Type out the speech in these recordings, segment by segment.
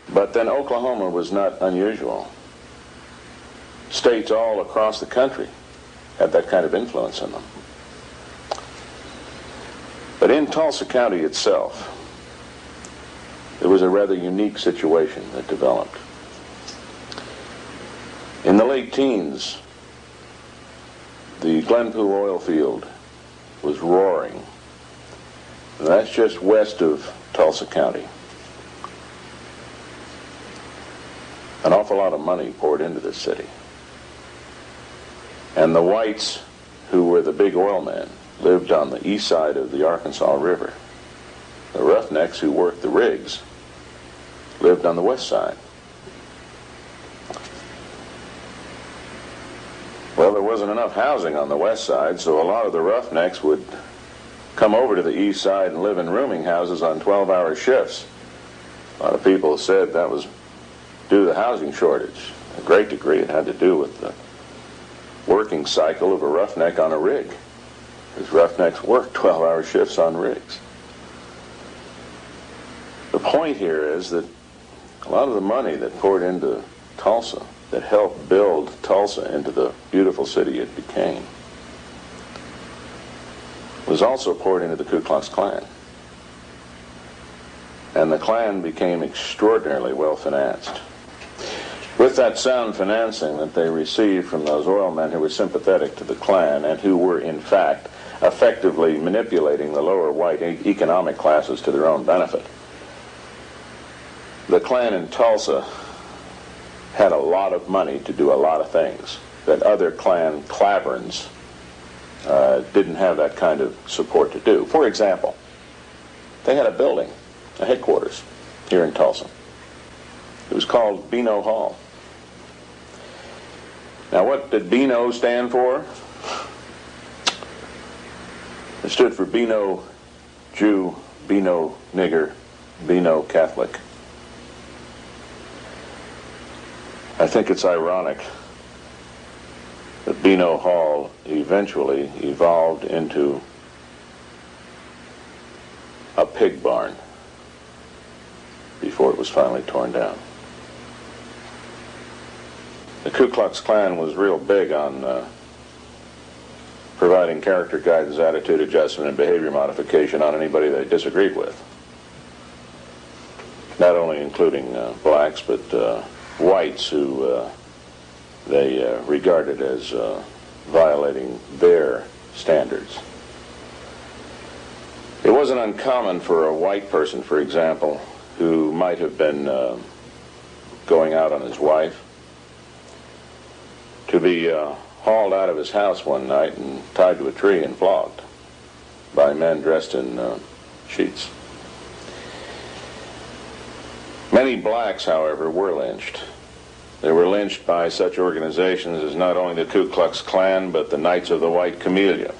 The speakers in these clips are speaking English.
But then Oklahoma was not unusual. States all across the country had that kind of influence in them. But in Tulsa County itself, there was a rather unique situation that developed. In the late teens, the Glenpool oil field was roaring. And that's just west of Tulsa County. An awful lot of money poured into this city. And the whites, who were the big oil men, lived on the east side of the Arkansas River. The roughnecks who worked the rigs lived on the west side. Well, there wasn't enough housing on the west side, so a lot of the roughnecks would come over to the east side and live in rooming houses on 12-hour shifts. A lot of people said that was due to the housing shortage. A great degree it had to do with the working cycle of a roughneck on a rig. Because roughnecks worked 12-hour shifts on rigs. The point here is that a lot of the money that poured into Tulsa, that helped build Tulsa into the beautiful city it became, was also poured into the Ku Klux Klan. And the Klan became extraordinarily well financed. With that sound financing that they received from those oil men who were sympathetic to the Klan and who were, in fact, effectively manipulating the lower white economic classes to their own benefit, the Klan in Tulsa had a lot of money to do a lot of things that other Klan claverns didn't have that kind of support to do. For example, they had a building, a headquarters, here in Tulsa. It was called Beano Hall. Now, what did Beano stand for? It stood for Beano Jew, Beano nigger, Beano Catholic. I think it's ironic that Beano Hall eventually evolved into a pig barn before it was finally torn down. The Ku Klux Klan was real big on providing character guidance, attitude adjustment, and behavior modification on anybody they disagreed with. Not only including blacks, but whites who they regarded as violating their standards. It wasn't uncommon for a white person, for example, who might have been going out on his wife, to be hauled out of his house one night and tied to a tree and flogged by men dressed in sheets. Many blacks, however, were lynched. They were lynched by such organizations as not only the Ku Klux Klan, but the Knights of the White Camellia.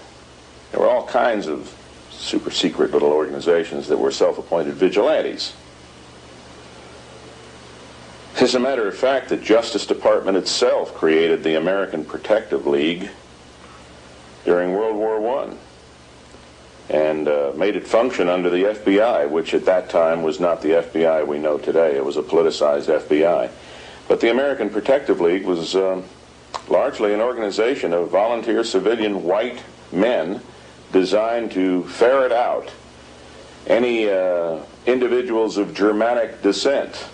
There were all kinds of super secret little organizations that were self-appointed vigilantes. As a matter of fact, the Justice Department itself created the American Protective League during World War I and made it function under the FBI, which at that time was not the FBI we know today. It was a politicized FBI. But the American Protective League was largely an organization of volunteer civilian white men designed to ferret out any individuals of Germanic descent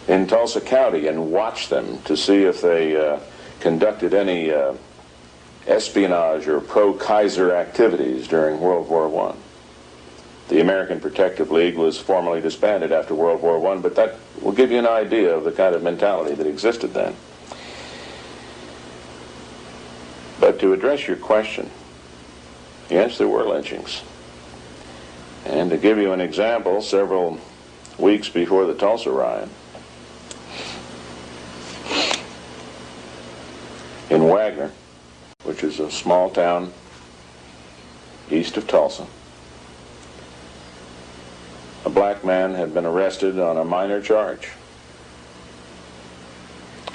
in Tulsa County and watch them to see if they conducted any espionage or pro-Kaiser activities during World War I. The American Protective League was formally disbanded after World War I, but that will give you an idea of the kind of mentality that existed then. But to address your question, yes, there were lynchings. And to give you an example, several weeks before the Tulsa riot, in Wagner, which is a small town east of Tulsa, a black man had been arrested on a minor charge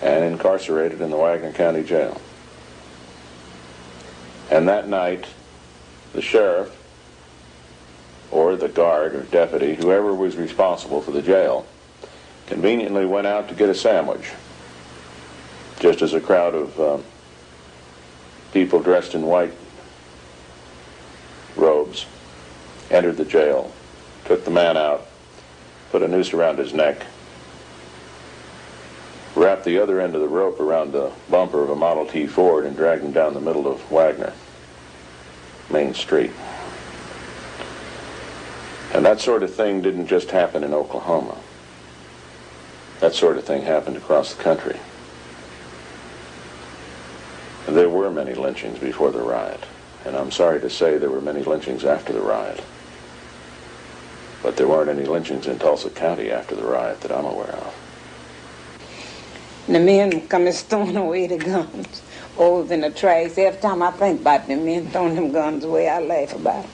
and incarcerated in the Wagner County Jail. And that night, the sheriff, or the guard or deputy, whoever was responsible for the jail, conveniently went out to get a sandwich, just as a crowd of people dressed in white robes entered the jail, took the man out, put a noose around his neck, wrapped the other end of the rope around the bumper of a Model T Ford, and dragged him down the middle of Wagner Main Street. And that sort of thing didn't just happen in Oklahoma. That sort of thing happened across the country. And there were many lynchings before the riot, and I'm sorry to say there were many lynchings after the riot. But there weren't any lynchings in Tulsa County after the riot that I'm aware of. The men come and throwing away the guns over in the trash. Every time I think about the men throwing them guns away, I laugh about it.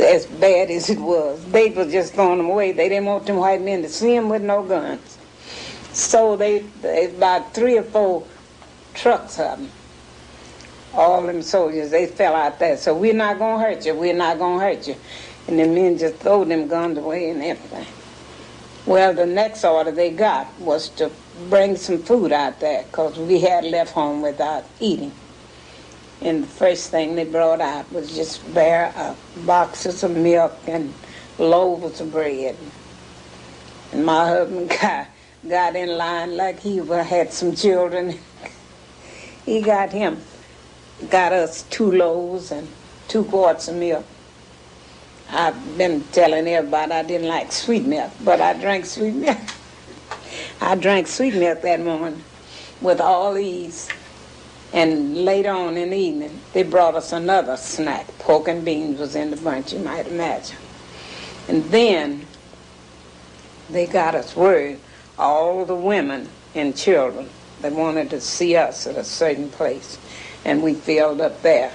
As bad as it was, they was just throwing them away. They didn't want them white men to see them with no guns. So they about 3 or 4 trucks of them, all them soldiers, they fell out there. So we're not going to hurt you, we're not going to hurt you. And the men just throw them guns away and everything. Well, the next order they got was to bring some food out there, because we had left home without eating. And the first thing they brought out was just bare boxes of milk and loaves of bread. And my husband got in line like he had some children. He got us 2 loaves and 2 quarts of milk. I've been telling everybody I didn't like sweet milk, but I drank sweet milk. I drank sweet milk that morning with all these. And later on in the evening, they brought us another snack. Pork and beans was in the bunch, you might imagine. And then they got us word, all the women and children, they wanted to see us at a certain place. And we filled up there.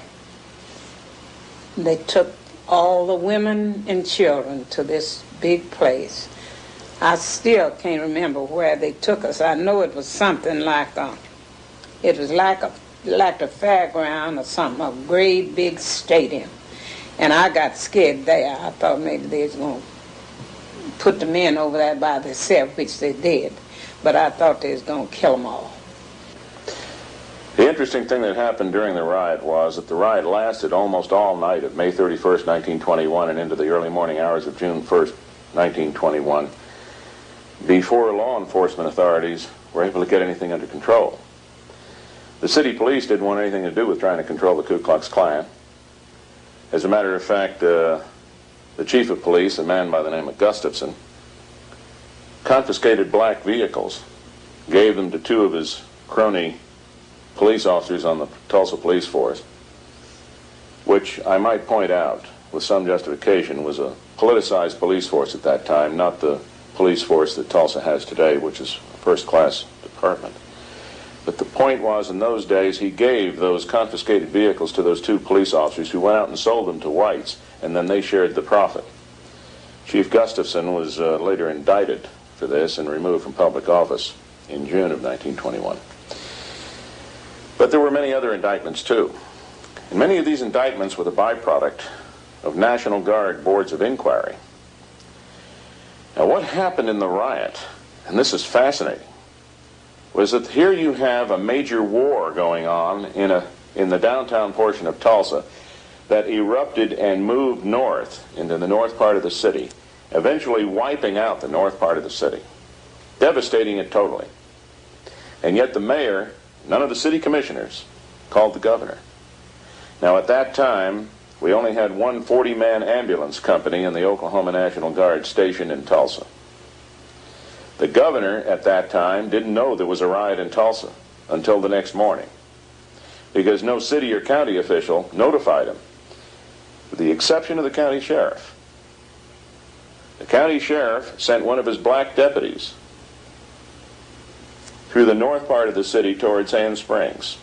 They took all the women and children to this big place. I still can't remember where they took us. I know it was something like it was like a fairground or something, a great big stadium. And I got scared there. I thought maybe they was going to put the men over there by themselves, which they did. But I thought they was going to kill them all. The interesting thing that happened during the riot was that the riot lasted almost all night of May 31st, 1921, and into the early morning hours of June 1st, 1921, before law enforcement authorities were able to get anything under control. The city police didn't want anything to do with trying to control the Ku Klux Klan. As a matter of fact, the chief of police, a man by the name of Gustafson, confiscated black vehicles, gave them to 2 of his crony police officers on the Tulsa police force, which I might point out with some justification was a politicized police force at that time, not the police force that Tulsa has today, which is a first-class department. But the point was, in those days, he gave those confiscated vehicles to those 2 police officers who went out and sold them to whites, and then they shared the profit. Chief Gustafson was later indicted for this and removed from public office in June of 1921. But there were many other indictments, too. And many of these indictments were the byproduct of National Guard boards of inquiry. Now, what happened in the riot, and this is fascinating, was that here you have a major war going on in the downtown portion of Tulsa that erupted and moved north into the north part of the city, eventually wiping out the north part of the city, devastating it totally. And yet the mayor, none of the city commissioners, called the governor. Now, at that time, we only had one 40-man ambulance company in the Oklahoma National Guard stationed in Tulsa. The governor at that time didn't know there was a riot in Tulsa until the next morning, because no city or county official notified him, with the exception of the county sheriff. The county sheriff sent one of his black deputies through the north part of the city toward Sand Springs.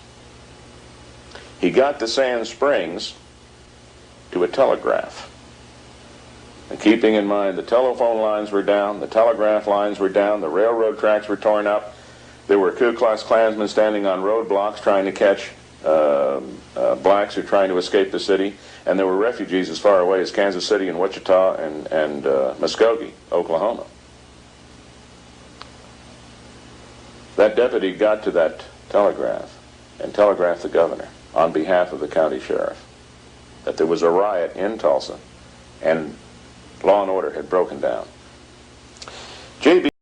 He got to Sand Springs to a telegraph. And keeping in mind the telephone lines were down, the telegraph lines were down, the railroad tracks were torn up, there were Ku Klux Klansmen standing on roadblocks trying to catch blacks who were trying to escape the city, and there were refugees as far away as Kansas City and Wichita and Muskogee, Oklahoma. That deputy got to that telegraph and telegraphed the governor on behalf of the county sheriff that there was a riot in Tulsa and law and order had broken down. J.B.